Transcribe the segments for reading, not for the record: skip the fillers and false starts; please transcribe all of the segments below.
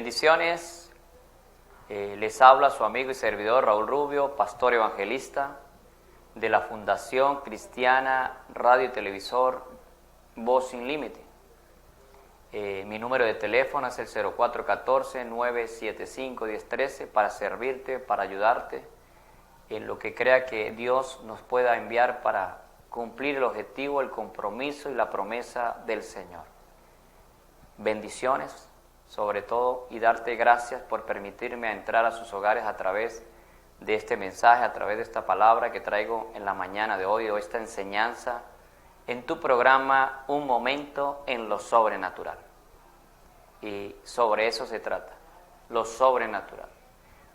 Bendiciones, les habla su amigo y servidor Raúl Rubio, pastor evangelista de la Fundación Cristiana Radio y Televisor Voz Sin Límite. Mi número de teléfono es el 0414-975-1013 para servirte, para ayudarte en lo que crea que Dios nos pueda enviar para cumplir el objetivo, el compromiso y la promesa del Señor. Bendiciones sobre todo y darte gracias por permitirme entrar a sus hogares a través de este mensaje, a través de esta palabra que traigo en la mañana de hoy, o esta enseñanza en tu programa Un Momento en lo Sobrenatural. Y sobre eso se trata, lo sobrenatural.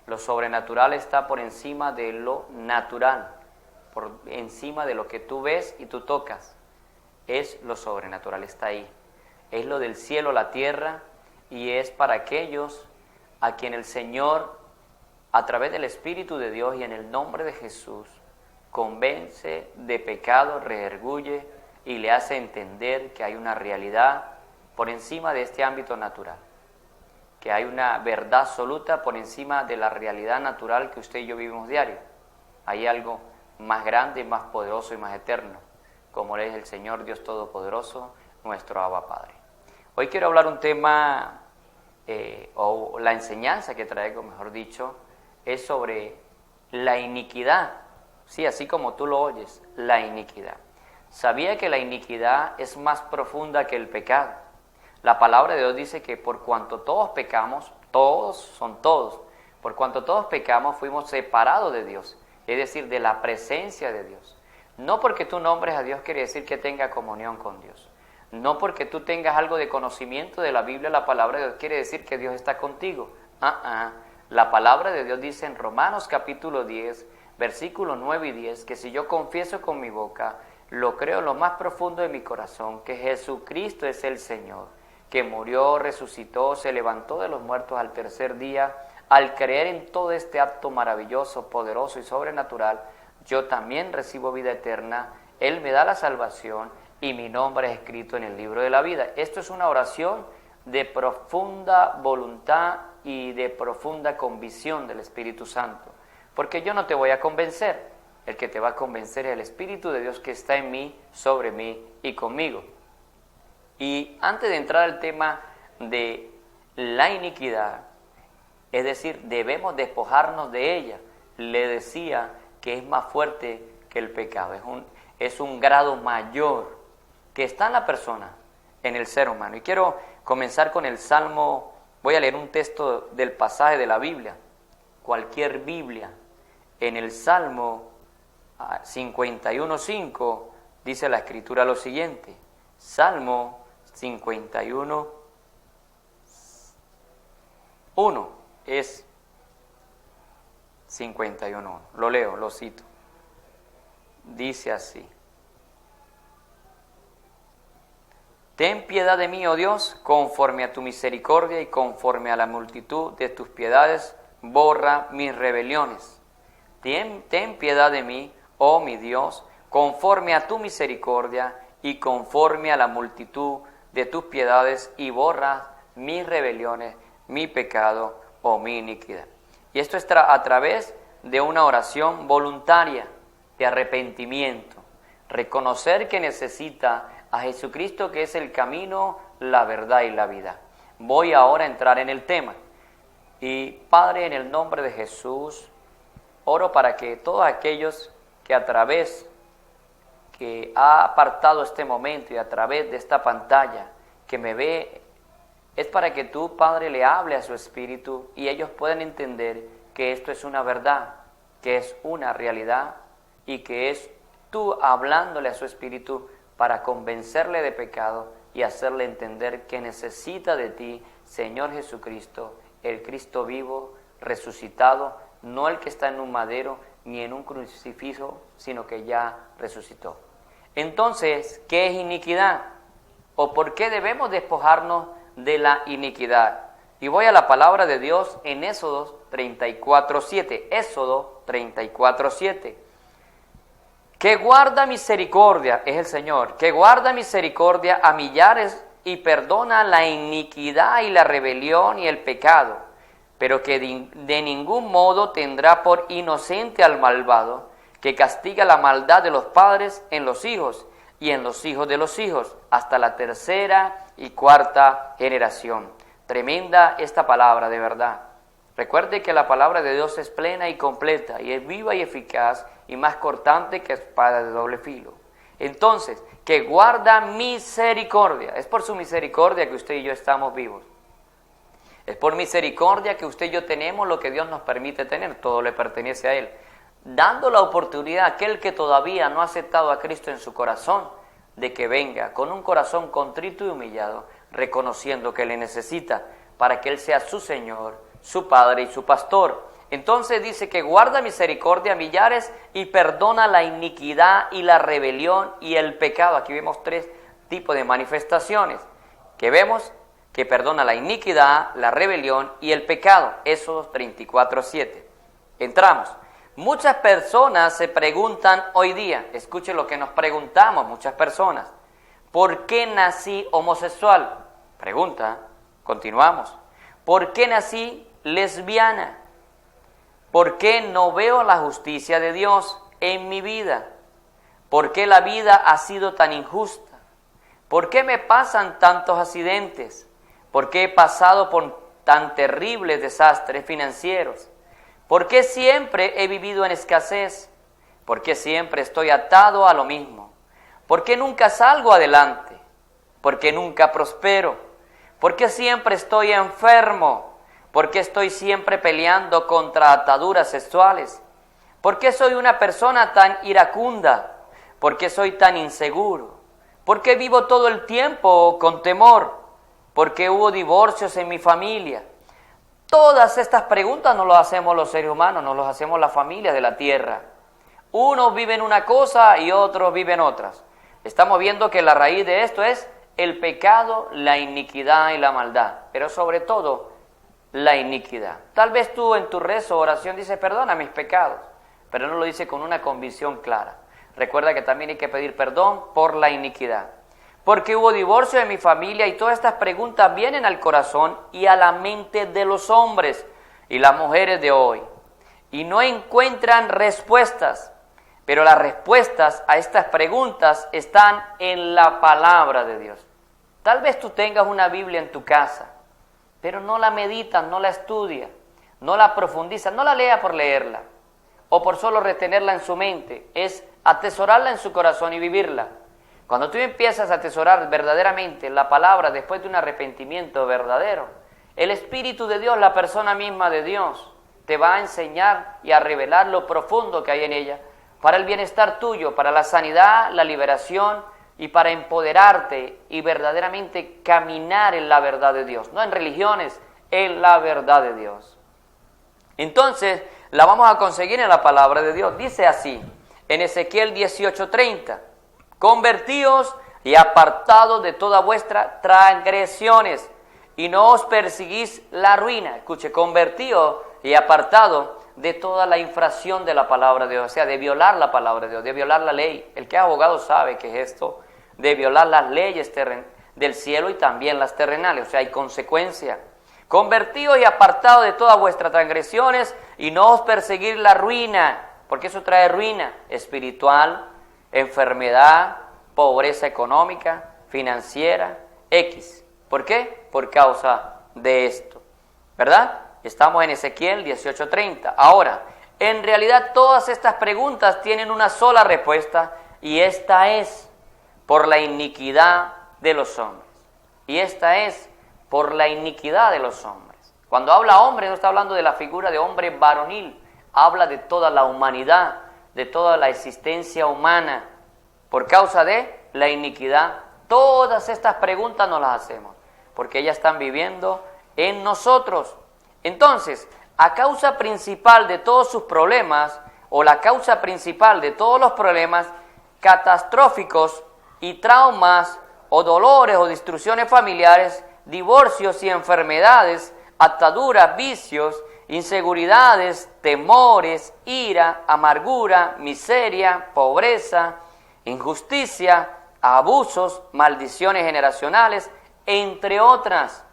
Lo sobrenatural está por encima de lo natural, por encima de lo que tú ves y tú tocas. Es lo sobrenatural, está ahí. Es lo del cielo, la tierra, y es para aquellos a quien el Señor, a través del Espíritu de Dios y en el nombre de Jesús, convence de pecado, redarguye y le hace entender que hay una realidad por encima de este ámbito natural, que hay una verdad absoluta por encima de la realidad natural que usted y yo vivimos diario. Hay algo más grande, más poderoso y más eterno, como es el Señor Dios Todopoderoso, nuestro Abba Padre. Hoy quiero hablar un tema, o la enseñanza que traigo, mejor dicho, es sobre la iniquidad. Sí, así como tú lo oyes, la iniquidad. ¿Sabía que la iniquidad es más profunda que el pecado? La palabra de Dios dice que por cuanto todos pecamos, todos son todos, por cuanto todos pecamos fuimos separados de Dios, es decir, de la presencia de Dios. No porque tú nombres a Dios quiere decir que tenga comunión con Dios. No porque tú tengas algo de conocimiento de la Biblia, la palabra de Dios quiere decir que Dios está contigo. La palabra de Dios dice en Romanos capítulo 10, versículos 9 y 10, que si yo confieso con mi boca, lo creo en lo más profundo de mi corazón, que Jesucristo es el Señor, que murió, resucitó, se levantó de los muertos al tercer día, al creer en todo este acto maravilloso, poderoso y sobrenatural, yo también recibo vida eterna, Él me da la salvación y mi nombre es escrito en el libro de la vida. Esto es una oración de profunda voluntad y de profunda convicción del Espíritu Santo, porque yo no te voy a convencer, el que te va a convencer es el Espíritu de Dios que está en mí, sobre mí y conmigo. Y antes de entrar al tema de la iniquidad, es decir, debemos despojarnos de ella, le decía que es más fuerte que el pecado, es un grado mayor que está en la persona, en el ser humano. Y quiero comenzar con el Salmo, voy a leer un texto del pasaje de la Biblia, cualquier Biblia. En el Salmo 51:5 dice la Escritura lo siguiente, Salmo 51:1 es 51:1, lo leo, lo cito, dice así: Ten piedad de mí, oh Dios, conforme a tu misericordia y conforme a la multitud de tus piedades, borra mis rebeliones. Ten piedad de mí, oh mi Dios, conforme a tu misericordia y conforme a la multitud de tus piedades, y borra mis rebeliones, mi pecado o mi iniquidad. Y esto es a través de una oración voluntaria de arrepentimiento, reconocer que necesita a Jesucristo, que es el camino, la verdad y la vida. Voy ahora a entrar en el tema. Y Padre, en el nombre de Jesús, oro para que todos aquellos que a través que ha apartado este momento y a través de esta pantalla que me ve, es para que tú, Padre, le hable a su espíritu y ellos puedan entender que esto es una verdad, que es una realidad y que es tú hablándole a su espíritu para convencerle de pecado y hacerle entender que necesita de ti, Señor Jesucristo, el Cristo vivo, resucitado, no el que está en un madero ni en un crucifijo, sino que ya resucitó. Entonces, ¿qué es iniquidad? ¿O por qué debemos despojarnos de la iniquidad? Y voy a la palabra de Dios en Éxodo 34:7. Éxodo 34:7. Que guarda misericordia, es el Señor, que guarda misericordia a millares y perdona la iniquidad y la rebelión y el pecado, pero que de ningún modo tendrá por inocente al malvado, que castiga la maldad de los padres en los hijos y en los hijos de los hijos, hasta la tercera y cuarta generación. Tremenda esta palabra, de verdad. Recuerde que la palabra de Dios es plena y completa, y es viva y eficaz, y más cortante que espada de doble filo. Entonces, que guarda misericordia. Es por su misericordia que usted y yo estamos vivos. Es por misericordia que usted y yo tenemos lo que Dios nos permite tener. Todo le pertenece a Él. Dando la oportunidad a aquel que todavía no ha aceptado a Cristo en su corazón, de que venga con un corazón contrito y humillado, reconociendo que le necesita, para que Él sea su Señor, su Padre y su Pastor. Entonces dice que guarda misericordia a millares y perdona la iniquidad y la rebelión y el pecado. Aquí vemos tres tipos de manifestaciones, que vemos que perdona la iniquidad, la rebelión y el pecado. Éxodo 34:7. Entramos. Muchas personas se preguntan hoy día, escuche lo que nos preguntamos muchas personas: ¿por qué nací homosexual? Pregunta, continuamos. ¿Por qué nací lesbiana? ¿Por qué no veo la justicia de Dios en mi vida? ¿Por qué la vida ha sido tan injusta? ¿Por qué me pasan tantos accidentes? ¿Por qué he pasado por tan terribles desastres financieros? ¿Por qué siempre he vivido en escasez? ¿Por qué siempre estoy atado a lo mismo? ¿Por qué nunca salgo adelante? ¿Por qué nunca prospero? ¿Por qué siempre estoy enfermo? ¿Por qué estoy siempre peleando contra ataduras sexuales? ¿Por qué soy una persona tan iracunda? ¿Por qué soy tan inseguro? ¿Por qué vivo todo el tiempo con temor? ¿Por qué hubo divorcios en mi familia? Todas estas preguntas no las hacemos los seres humanos, no las hacemos las familias de la tierra. Unos viven una cosa y otros viven otras. Estamos viendo que la raíz de esto es el pecado, la iniquidad y la maldad, pero sobre todo la iniquidad. Tal vez tú en tu rezo o oración dices, perdona mis pecados, pero no lo dice con una convicción clara. Recuerda que también hay que pedir perdón por la iniquidad. Porque hubo divorcio en mi familia, y todas estas preguntas vienen al corazón y a la mente de los hombres y las mujeres de hoy, y no encuentran respuestas, pero las respuestas a estas preguntas están en la palabra de Dios. Tal vez tú tengas una Biblia en tu casa, pero no la meditas, no la estudias, no la profundizas, no la leas por leerla, o por solo retenerla en su mente, es atesorarla en su corazón y vivirla. Cuando tú empiezas a atesorar verdaderamente la palabra después de un arrepentimiento verdadero, el Espíritu de Dios, la persona misma de Dios, te va a enseñar y a revelar lo profundo que hay en ella, para el bienestar tuyo, para la sanidad, la liberación y para empoderarte y verdaderamente caminar en la verdad de Dios, no en religiones, en la verdad de Dios. Entonces, la vamos a conseguir en la palabra de Dios. Dice así, en Ezequiel 18:30, convertíos y apartados de todas vuestras transgresiones, y no os persiguís la ruina. Escuche, convertíos y apartados de toda la infracción de la palabra de Dios, o sea, de violar la palabra de Dios, de violar la ley. El que es abogado sabe que es esto, de violar las leyes del cielo y también las terrenales, o sea, hay consecuencia. Convertíos y apartados de todas vuestras transgresiones, y no os perseguir la ruina, porque eso trae ruina espiritual, enfermedad, pobreza económica, financiera, X. ¿Por qué? Por causa de esto, ¿verdad? Estamos en Ezequiel 18:30. Ahora, en realidad todas estas preguntas tienen una sola respuesta, y esta es por la iniquidad de los hombres. Y esta es por la iniquidad de los hombres. Cuando habla hombre, no está hablando de la figura de hombre varonil, habla de toda la humanidad, de toda la existencia humana, por causa de la iniquidad. Todas estas preguntas no las hacemos, porque ellas están viviendo en nosotros. Entonces, a causa principal de todos sus problemas, o la causa principal de todos los problemas catastróficos y traumas, o dolores o destrucciones familiares, divorcios y enfermedades, ataduras, vicios, inseguridades, temores, ira, amargura, miseria, pobreza, injusticia, abusos, maldiciones generacionales, entre otras.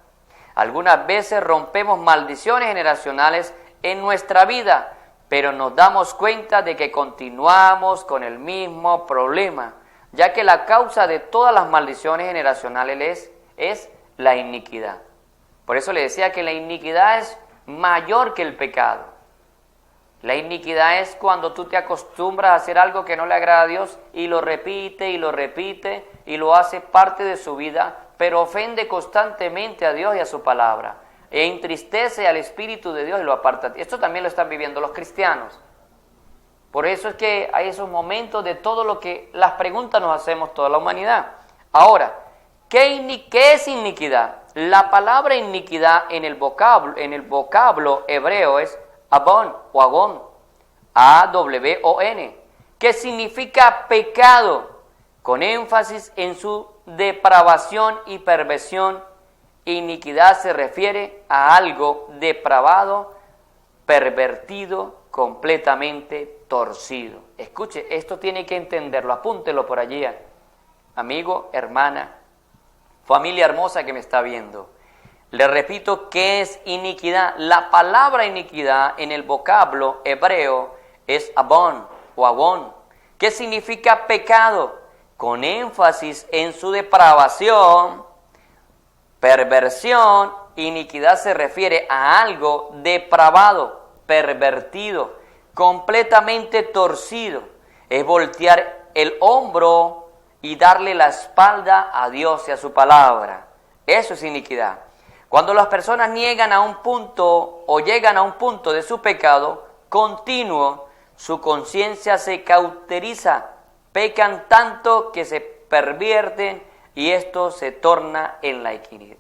Algunas veces rompemos maldiciones generacionales en nuestra vida, pero nos damos cuenta de que continuamos con el mismo problema, ya que la causa de todas las maldiciones generacionales es la iniquidad. Por eso le decía que la iniquidad es mayor que el pecado. La iniquidad es cuando tú te acostumbras a hacer algo que no le agrada a Dios y lo repite y lo repite y lo hace parte de su vida, pero ofende constantemente a Dios y a su palabra e entristece al Espíritu de Dios y lo aparta. Esto también lo están viviendo los cristianos. Por eso es que hay esos momentos de todo lo que las preguntas nos hacemos toda la humanidad. Ahora, ¿qué es iniquidad? La palabra iniquidad en el vocablo hebreo es abon o agón, A-W-O-N, que significa pecado, con énfasis en su depravación y perversión. Iniquidad se refiere a algo depravado, pervertido, completamente torcido. Escuche, esto tiene que entenderlo, apúntelo por allí, amigo, hermana, familia hermosa que me está viendo. Le repito, ¿qué es iniquidad? La palabra iniquidad en el vocablo hebreo es abon o agón, que significa pecado, con énfasis en su depravación, perversión. Iniquidad se refiere a algo depravado, pervertido, completamente torcido. Es voltear el hombro y darle la espalda a Dios y a su palabra. Eso es iniquidad. Cuando las personas niegan a un punto o llegan a un punto de su pecado continuo, su conciencia se cauteriza, pecan tanto que se pervierten y esto se torna en la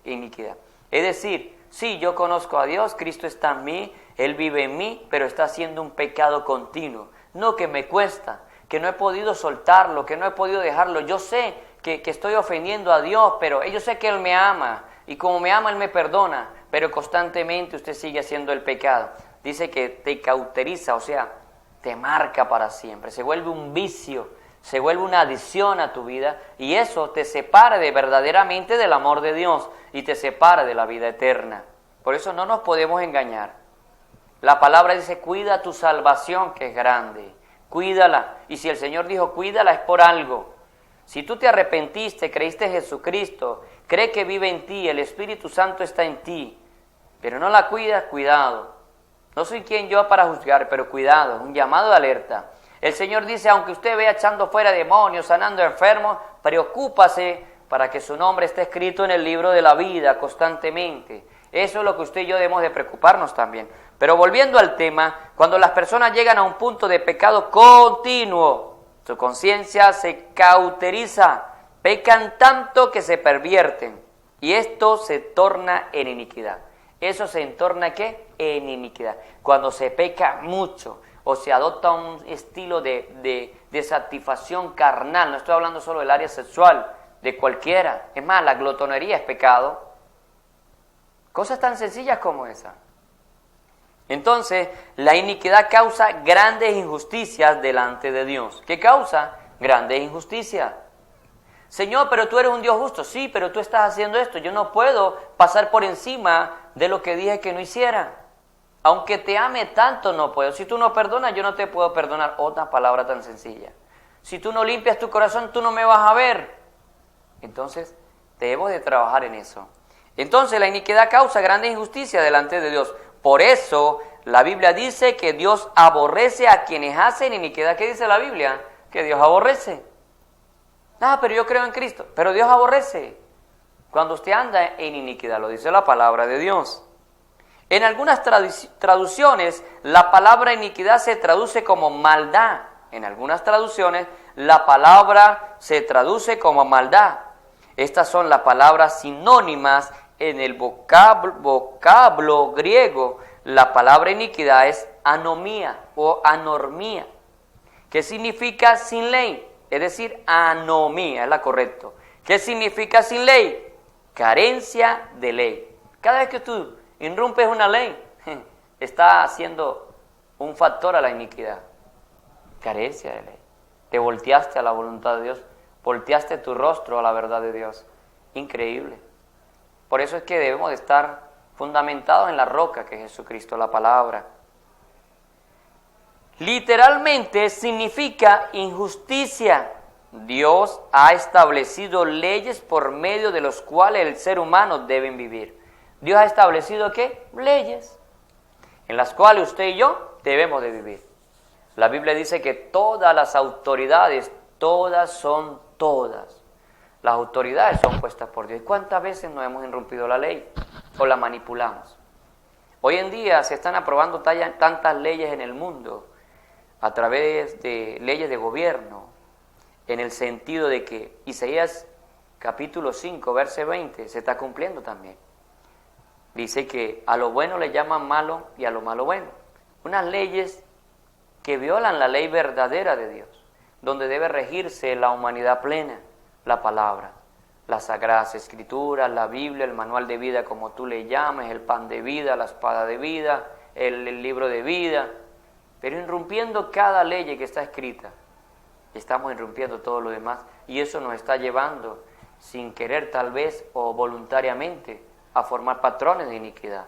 iniquidad. Es decir, sí, yo conozco a Dios, Cristo está en mí, Él vive en mí, pero está haciendo un pecado continuo. No, que me cuesta, que no he podido soltarlo, que no he podido dejarlo. Yo sé que estoy ofendiendo a Dios, pero yo sé que Él me ama. Y como me ama, Él me perdona, pero constantemente usted sigue haciendo el pecado. Dice que te cauteriza, o sea, te marca para siempre. Se vuelve un vicio, se vuelve una adicción a tu vida y eso te separa verdaderamente del amor de Dios y te separa de la vida eterna. Por eso no nos podemos engañar. La palabra dice, cuida tu salvación que es grande, cuídala. Y si el Señor dijo, cuídala es por algo. Si tú te arrepentiste, creíste en Jesucristo, cree que vive en ti, el Espíritu Santo está en ti, pero no la cuidas, cuidado. No soy quien yo para juzgar, pero cuidado, un llamado de alerta. El Señor dice, aunque usted vea echando fuera demonios, sanando enfermos, preocúpase para que su nombre esté escrito en el libro de la vida constantemente. Eso es lo que usted y yo debemos de preocuparnos también. Pero volviendo al tema, cuando las personas llegan a un punto de pecado continuo, su conciencia se cauteriza, pecan tanto que se pervierten y esto se torna en iniquidad. ¿Eso se torna qué? En iniquidad. Cuando se peca mucho o se adopta un estilo de satisfacción carnal, no estoy hablando solo del área sexual, de cualquiera. Es más, la glotonería es pecado. Cosas tan sencillas como esa. Entonces, la iniquidad causa grandes injusticias delante de Dios. ¿Qué causa? Grandes injusticias. Señor, pero tú eres un Dios justo. Sí, pero tú estás haciendo esto. Yo no puedo pasar por encima de lo que dije que no hiciera. Aunque te ame tanto, no puedo. Si tú no perdonas, yo no te puedo perdonar. Otra palabra tan sencilla. Si tú no limpias tu corazón, tú no me vas a ver. Entonces, debemos de trabajar en eso. Entonces, la iniquidad causa grandes injusticias delante de Dios. Por eso, la Biblia dice que Dios aborrece a quienes hacen iniquidad. ¿Qué dice la Biblia? Que Dios aborrece. Ah, pero yo creo en Cristo. Pero Dios aborrece cuando usted anda en iniquidad, lo dice la palabra de Dios. En algunas traducciones, la palabra iniquidad se traduce como maldad. En algunas traducciones, la palabra se traduce como maldad. Estas son las palabras sinónimas en el vocablo griego. La palabra iniquidad es anomía o anormía, que significa sin ley. Es decir, anomía, es la correcto. ¿Qué significa sin ley? Carencia de ley. Cada vez que tú irrumpes una ley, está haciendo un factor a la iniquidad. Carencia de ley. Te volteaste a la voluntad de Dios, volteaste tu rostro a la verdad de Dios. Increíble. Por eso es que debemos de estar fundamentados en la roca que es Jesucristo, la palabra. Literalmente significa injusticia. Dios ha establecido leyes por medio de los cuales el ser humano debe vivir. Dios ha establecido ¿qué? Leyes en las cuales usted y yo debemos de vivir. La Biblia dice que todas las autoridades, todas, las autoridades son puestas por Dios. ¿Cuántas veces nos hemos irrumpido la ley o la manipulamos? Hoy en día se están aprobando tantas leyes en el mundo a través de leyes de gobierno, en el sentido de que Isaías capítulo 5, verso 20, se está cumpliendo también. Dice que a lo bueno le llaman malo y a lo malo bueno. Unas leyes que violan la ley verdadera de Dios, donde debe regirse la humanidad plena, la palabra, las sagradas escrituras, la Biblia, el manual de vida como tú le llames, el pan de vida, la espada de vida, el libro de vida, pero irrumpiendo cada ley que está escrita. Estamos irrumpiendo todo lo demás y eso nos está llevando, sin querer tal vez o voluntariamente, a formar patrones de iniquidad,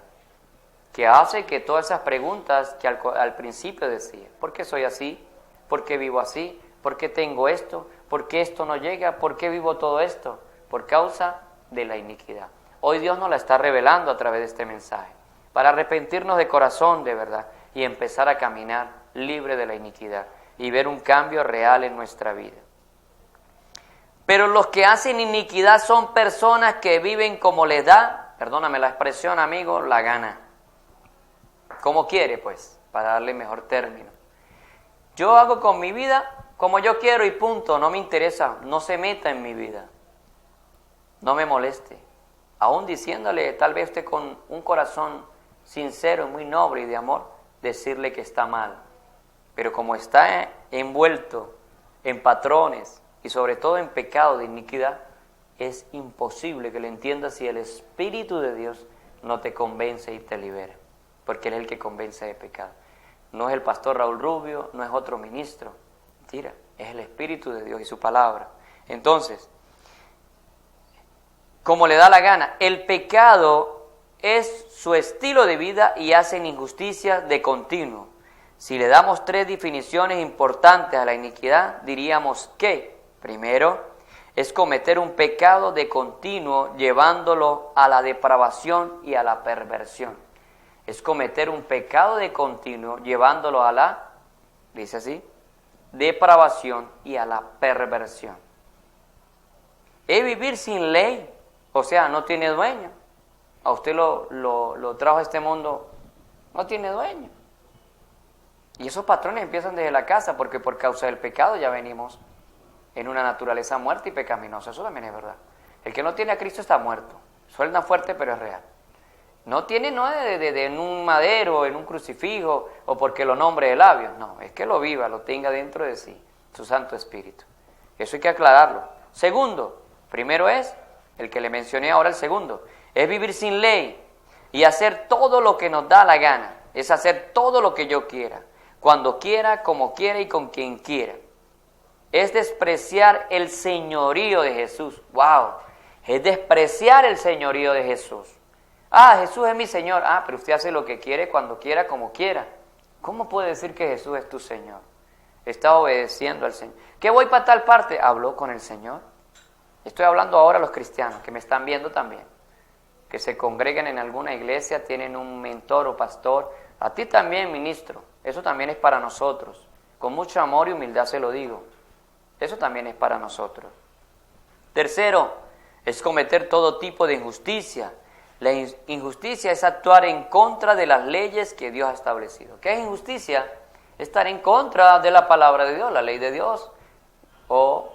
que hace que todas esas preguntas que al principio decía, ¿por qué soy así? ¿Por qué vivo así? ¿Por qué tengo esto? ¿Por qué esto no llega? ¿Por qué vivo todo esto? Por causa de la iniquidad. Hoy Dios nos la está revelando a través de este mensaje, para arrepentirnos de corazón de verdad y empezar a caminar libre de la iniquidad y ver un cambio real en nuestra vida. Pero los que hacen iniquidad son personas que viven como les da, perdóname la expresión, amigo, la gana. Como quiere, pues, para darle mejor término. Yo hago con mi vida como yo quiero y punto, no me interesa, no se meta en mi vida. No me moleste. Aún diciéndole, tal vez usted con un corazón sincero, muy noble y de amor, decirle que está mal. Pero como está envuelto en patrones y sobre todo en pecado de iniquidad, es imposible que lo entiendas si el Espíritu de Dios no te convence y te libera, porque Él es el que convence de pecado. No es el pastor Raúl Rubio, no es otro ministro. Mentira, es el Espíritu de Dios y su palabra. Entonces, como le da la gana, el pecado es su estilo de vida y hacen injusticia de continuo. Si le damos 3 definiciones importantes a la iniquidad, diríamos que, primero, es cometer un pecado de continuo llevándolo a la depravación y a la perversión. Es cometer un pecado de continuo llevándolo a la, dice así, depravación y a la perversión. Es vivir sin ley, o sea, no tiene dueño. A usted lo trajo a este mundo, no tiene dueño. Y esos patrones empiezan desde la casa, porque por causa del pecado ya venimos en una naturaleza muerta y pecaminosa. Eso también es verdad. El que no tiene a Cristo está muerto. Suena fuerte, pero es real. No tiene en un madero, en un crucifijo, o porque lo nombre de labios. No, es que lo viva, lo tenga dentro de sí, su Santo Espíritu. Eso hay que aclararlo. Segundo, primero es, el que le mencioné ahora, el segundo, es vivir sin ley y hacer todo lo que nos da la gana. Es hacer todo lo que yo quiera, cuando quiera, como quiera y con quien quiera. Es despreciar el señorío de Jesús. ¡Wow! Es despreciar el señorío de Jesús. Ah, Jesús es mi Señor. Ah, pero usted hace lo que quiere, cuando quiera, como quiera. ¿Cómo puede decir que Jesús es tu Señor? Está obedeciendo al Señor. ¿Qué voy para tal parte? Habló con el Señor. Estoy hablando ahora a los cristianos que me están viendo también, que se congregan en alguna iglesia, tienen un mentor o pastor. A ti también, ministro. Eso también es para nosotros. Con mucho amor y humildad se lo digo. Eso también es para nosotros. Tercero, es cometer todo tipo de injusticia. La injusticia es actuar en contra de las leyes que Dios ha establecido. ¿Qué es injusticia? Estar en contra de la palabra de Dios, la ley de Dios o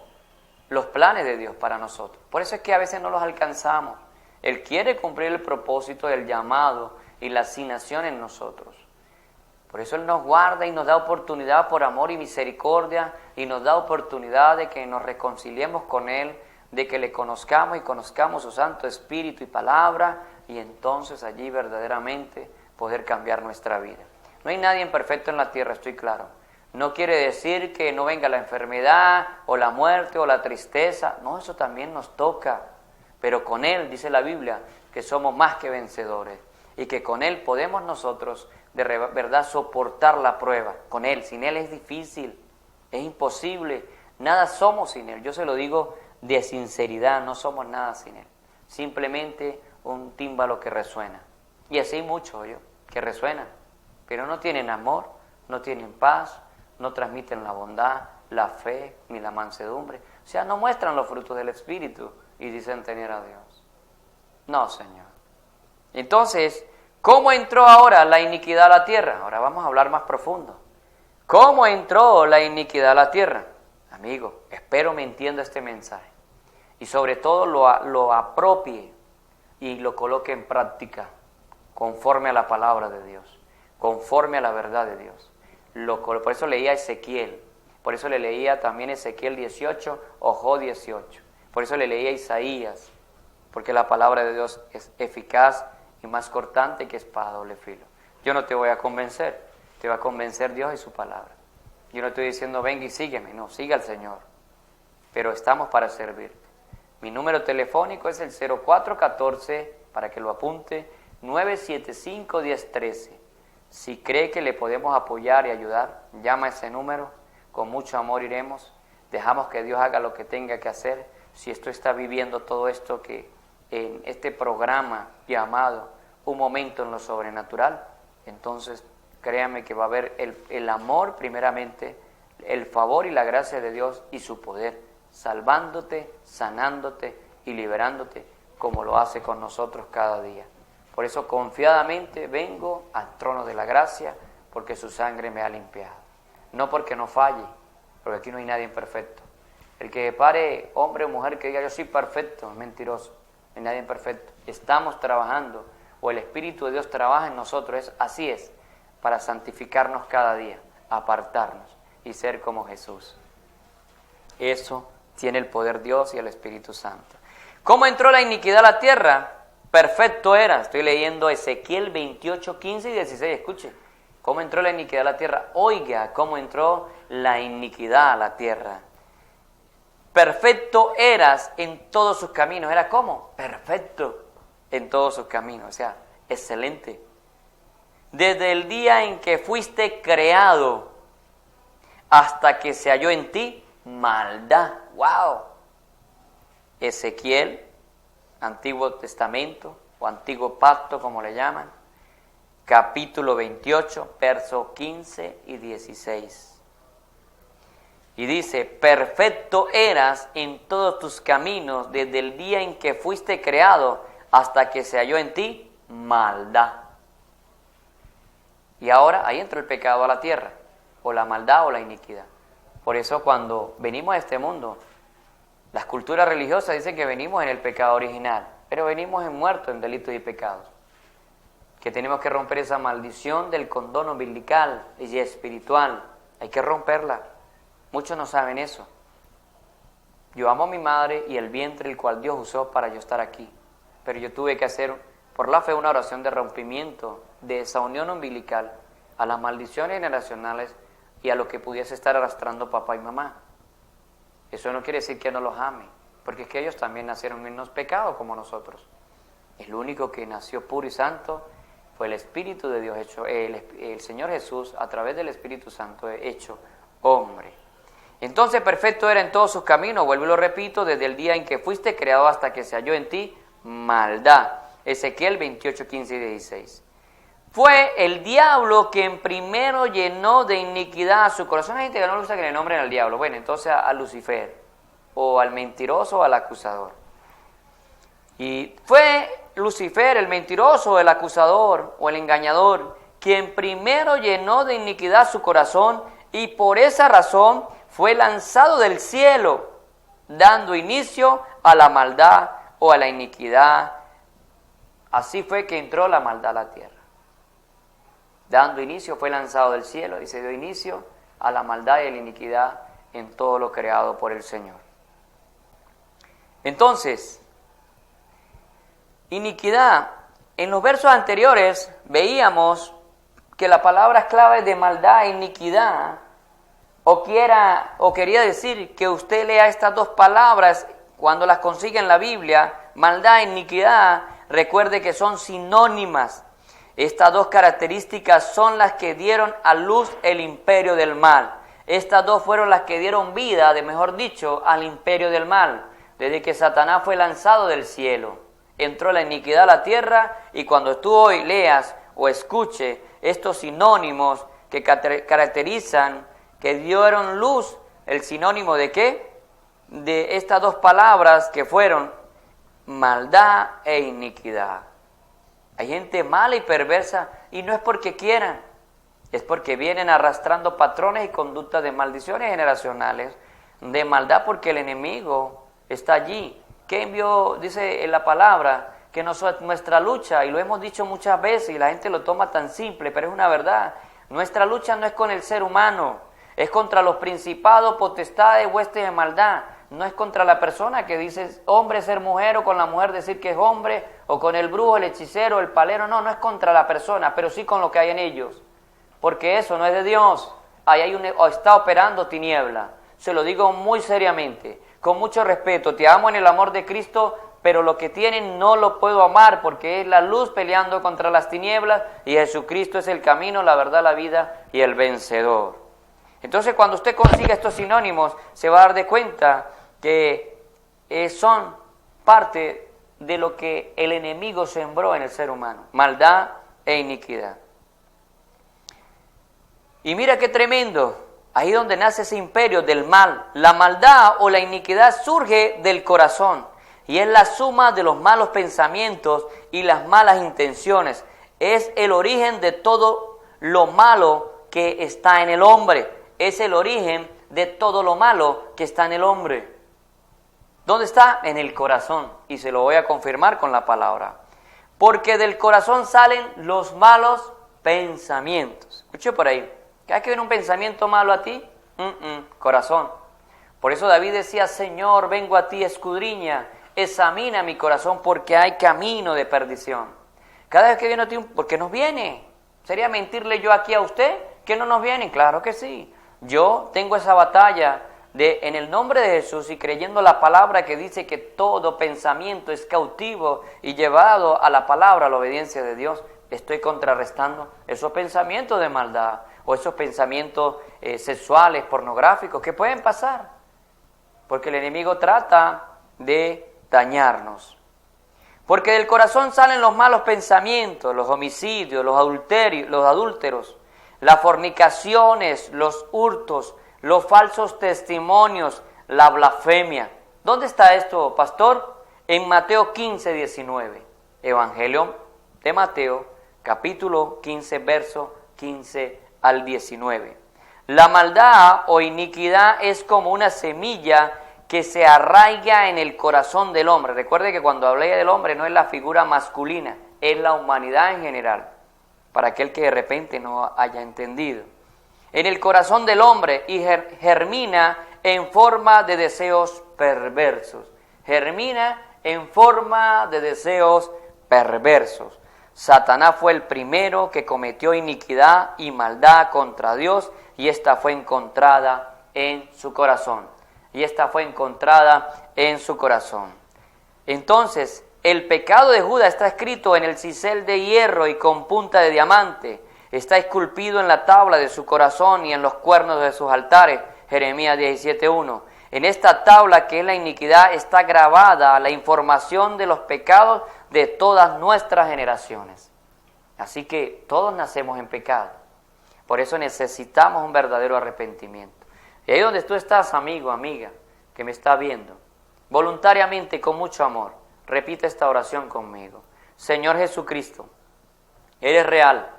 los planes de Dios para nosotros. Por eso es que a veces no los alcanzamos. Él quiere cumplir el propósito del llamado y la asignación en nosotros. Por eso Él nos guarda y nos da oportunidad por amor y misericordia y nos da oportunidad de que nos reconciliemos con Él, de que le conozcamos y conozcamos su Santo Espíritu y palabra y entonces allí verdaderamente poder cambiar nuestra vida. No hay nadie perfecto en la tierra, estoy claro. No quiere decir que no venga la enfermedad o la muerte o la tristeza. No, eso también nos toca. Pero con Él, dice la Biblia, que somos más que vencedores y que con Él podemos nosotros de verdad soportar la prueba. Con Él, sin Él es difícil, es imposible, nada somos sin Él. Yo se lo digo de sinceridad, no somos nada sin Él. Simplemente un tímbalo que resuena. Y así muchos que resuenan, pero no tienen amor, no tienen paz, no transmiten la bondad, la fe, ni la mansedumbre. O sea, no muestran los frutos del Espíritu y dicen tener a Dios. No, Señor. Entonces, ¿cómo entró ahora la iniquidad a la tierra? Ahora vamos a hablar más profundo. ¿Cómo entró la iniquidad a la tierra? Amigo, espero me entienda este mensaje. Y sobre todo lo apropie y lo coloque en práctica conforme a la palabra de Dios, conforme a la verdad de Dios. Por eso leía Ezequiel, por eso le leía también Ezequiel 18 o Job 18, por eso le leía Isaías, porque la palabra de Dios es eficaz y más cortante que espada de doble filo. Yo no te voy a convencer, te va a convencer Dios y su palabra. Yo no estoy diciendo venga y sígueme, no, siga al Señor, pero estamos para servirte. Mi número telefónico es el 0414, para que lo apunte, 975-1013. Si cree que le podemos apoyar y ayudar, llama a ese número, con mucho amor iremos, dejamos que Dios haga lo que tenga que hacer. Si esto está viviendo todo esto que en este programa llamado Un Momento en lo Sobrenatural, entonces créame que va a haber el amor primeramente, el favor y la gracia de Dios y su poder, salvándote, sanándote y liberándote como lo hace con nosotros cada día. Por eso confiadamente vengo al trono de la gracia, porque su sangre me ha limpiado. No porque no falle, porque aquí no hay nadie imperfecto. El que pare, hombre o mujer, que diga yo soy perfecto, es mentiroso. No hay nadie imperfecto. Estamos trabajando, o el Espíritu de Dios trabaja en nosotros, así es, para santificarnos cada día, apartarnos y ser como Jesús. Eso tiene el poder Dios y el Espíritu Santo. ¿Cómo entró la iniquidad a la tierra? Perfecto era. Estoy leyendo Ezequiel 28, 15 y 16. Escuche, ¿cómo entró la iniquidad a la tierra? Oiga, ¿cómo entró la iniquidad a la tierra? Perfecto eras en todos sus caminos. ¿Era cómo? Perfecto en todos sus caminos. O sea, excelente. Desde el día en que fuiste creado hasta que se halló en ti maldad. ¡Wow! Ezequiel, Antiguo Testamento o Antiguo Pacto, como le llaman, capítulo 28, versos 15 y 16. Y dice, perfecto eras en todos tus caminos desde el día en que fuiste creado hasta que se halló en ti maldad. Y ahora ahí entró el pecado a la tierra, o la maldad o la iniquidad. Por eso cuando venimos a este mundo, las culturas religiosas dicen que venimos en el pecado original, pero venimos muertos en delitos y pecados. Que tenemos que romper esa maldición del condón umbilical y espiritual. Hay que romperla. Muchos no saben eso. Yo amo a mi madre y el vientre el cual Dios usó para yo estar aquí. Pero yo tuve que hacer por la fe una oración de rompimiento de esa unión umbilical a las maldiciones generacionales y a lo que pudiese estar arrastrando papá y mamá. Eso no quiere decir que no los ame, porque es que ellos también nacieron en los pecados como nosotros. El único que nació puro y santo fue el Espíritu de Dios hecho, el Señor Jesús a través del Espíritu Santo hecho hombre. Entonces perfecto era en todos sus caminos, vuelvo y lo repito, desde el día en que fuiste creado hasta que se halló en ti maldad. Ezequiel 28, 15 y 16. Fue el diablo quien primero llenó de iniquidad a su corazón. Hay gente que no le gusta que le nombren al diablo. Bueno, entonces a Lucifer, o al mentiroso o al acusador. Y fue Lucifer, el mentiroso, el acusador o el engañador, quien primero llenó de iniquidad su corazón y por esa razón fue lanzado del cielo, dando inicio a la maldad o a la iniquidad. Así fue que entró la maldad a la tierra. Dando inicio, fue lanzado del cielo y se dio inicio a la maldad y a la iniquidad en todo lo creado por el Señor. Entonces, iniquidad. En los versos anteriores veíamos que la palabra clave de maldad e iniquidad, o quería decir que usted lea estas dos palabras cuando las consiga en la Biblia, maldad e iniquidad, recuerde que son sinónimas. Estas dos características son las que dieron a luz el imperio del mal. Estas dos fueron las que dieron vida, mejor dicho, al imperio del mal. Desde que Satanás fue lanzado del cielo, entró la iniquidad a la tierra, y cuando tú hoy leas o escuche estos sinónimos que caracterizan, que dieron luz, ¿el sinónimo de qué? De estas dos palabras que fueron maldad e iniquidad. Hay gente mala y perversa, y no es porque quieran, es porque vienen arrastrando patrones y conductas de maldiciones generacionales, de maldad, porque el enemigo está allí. ¿Qué envió? Dice en la palabra que nuestra lucha, y lo hemos dicho muchas veces, y la gente lo toma tan simple, pero es una verdad. Nuestra lucha no es con el ser humano, es contra los principados, potestades, huestes de maldad. No es contra la persona que dice hombre ser mujer, o con la mujer decir que es hombre, o con el brujo, el hechicero, el palero. No, no es contra la persona, pero sí con lo que hay en ellos. Porque eso no es de Dios. Ahí está operando tiniebla. Se lo digo muy seriamente, con mucho respeto. Te amo en el amor de Cristo, pero lo que tienen no lo puedo amar, porque es la luz peleando contra las tinieblas, y Jesucristo es el camino, la verdad, la vida y el vencedor. Entonces, cuando usted consiga estos sinónimos, se va a dar de cuenta que son parte de lo que el enemigo sembró en el ser humano: maldad e iniquidad. Y mira qué tremendo, ahí donde nace ese imperio del mal. La maldad o la iniquidad surge del corazón, y es la suma de los malos pensamientos y las malas intenciones. Es el origen de todo lo malo que está en el hombre. Es el origen de todo lo malo que está en el hombre. ¿Dónde está? En el corazón. Y se lo voy a confirmar con la palabra. Porque del corazón salen los malos pensamientos. Escuche por ahí. ¿Cada vez que viene un pensamiento malo a ti? Corazón. Por eso David decía: Señor, vengo a ti, escudriña, examina mi corazón, porque hay camino de perdición. Cada vez que viene a ti, ¿por qué nos viene? ¿Sería mentirle yo aquí a usted que no nos viene? Claro que sí. Yo tengo esa batalla en el nombre de Jesús, y creyendo la palabra que dice que todo pensamiento es cautivo y llevado a la palabra, a la obediencia de Dios. Estoy contrarrestando esos pensamientos de maldad o esos pensamientos sexuales, pornográficos, que pueden pasar, porque el enemigo trata de dañarnos. Porque del corazón salen los malos pensamientos, los homicidios, los adúlteros, las fornicaciones, los hurtos, los falsos testimonios, la blasfemia. ¿Dónde está esto, pastor? En Mateo 15, 19. Evangelio de Mateo, capítulo 15, verso 15 al 19. La maldad o iniquidad es como una semilla que se arraiga en el corazón del hombre. Recuerde que cuando hablé del hombre no es la figura masculina, es la humanidad en general, para aquel que de repente no haya entendido. En el corazón del hombre, y germina en forma de deseos perversos. Germina en forma de deseos perversos. Satanás fue el primero que cometió iniquidad y maldad contra Dios, y esta fue encontrada en su corazón. Entonces, el pecado de Judas está escrito en el cisel de hierro y con punta de diamante. Está esculpido en la tabla de su corazón y en los cuernos de sus altares. Jeremías 17:1. En esta tabla, que es la iniquidad, está grabada la información de los pecados de todas nuestras generaciones. Así que todos nacemos en pecado. Por eso necesitamos un verdadero arrepentimiento. Y ahí donde tú estás, amigo, amiga, que me está viendo, voluntariamente, con mucho amor, repite esta oración conmigo. Señor Jesucristo, eres real.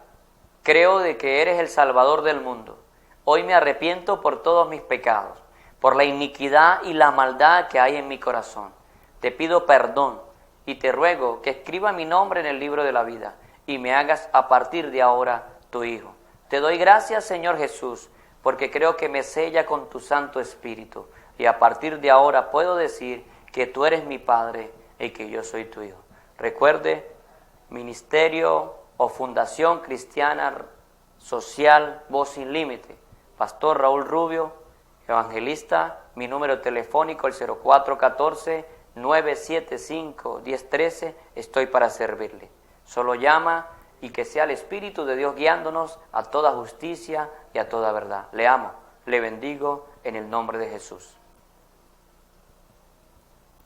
Creo de que eres el Salvador del mundo. Hoy me arrepiento por todos mis pecados, por la iniquidad y la maldad que hay en mi corazón. Te pido perdón y te ruego que escriba mi nombre en el libro de la vida y me hagas a partir de ahora tu Hijo. Te doy gracias, Señor Jesús, porque creo que me sella con tu Santo Espíritu, y a partir de ahora puedo decir que tú eres mi Padre y que yo soy tu Hijo. Recuerde, Ministerio o Fundación Cristiana Social Voz Sin Límite, Pastor Raúl Rubio, evangelista. Mi número telefónico el 975-1013, estoy para servirle. Solo llama y que sea el Espíritu de Dios guiándonos a toda justicia y a toda verdad. Le amo, le bendigo en el nombre de Jesús.